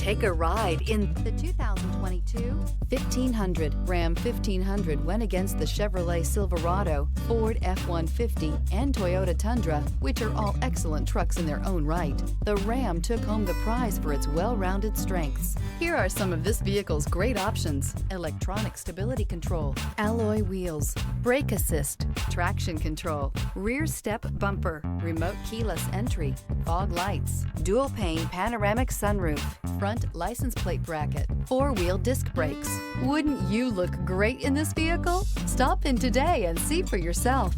Take a ride in the 2022 1500. Ram 1500 went against the Chevrolet Silverado, Ford F-150, and Toyota Tundra, which are all excellent trucks in their own right. The Ram took home the prize for its well-rounded strengths. Here are some of this vehicle's great options: electronic stability control, alloy wheels, brake assist, traction control, rear step bumper, remote keyless entry, fog lights, dual pane panoramic sunroof, front license plate bracket, four-wheel disc brakes. Wouldn't you look great in this vehicle? Stop in today and see for yourself.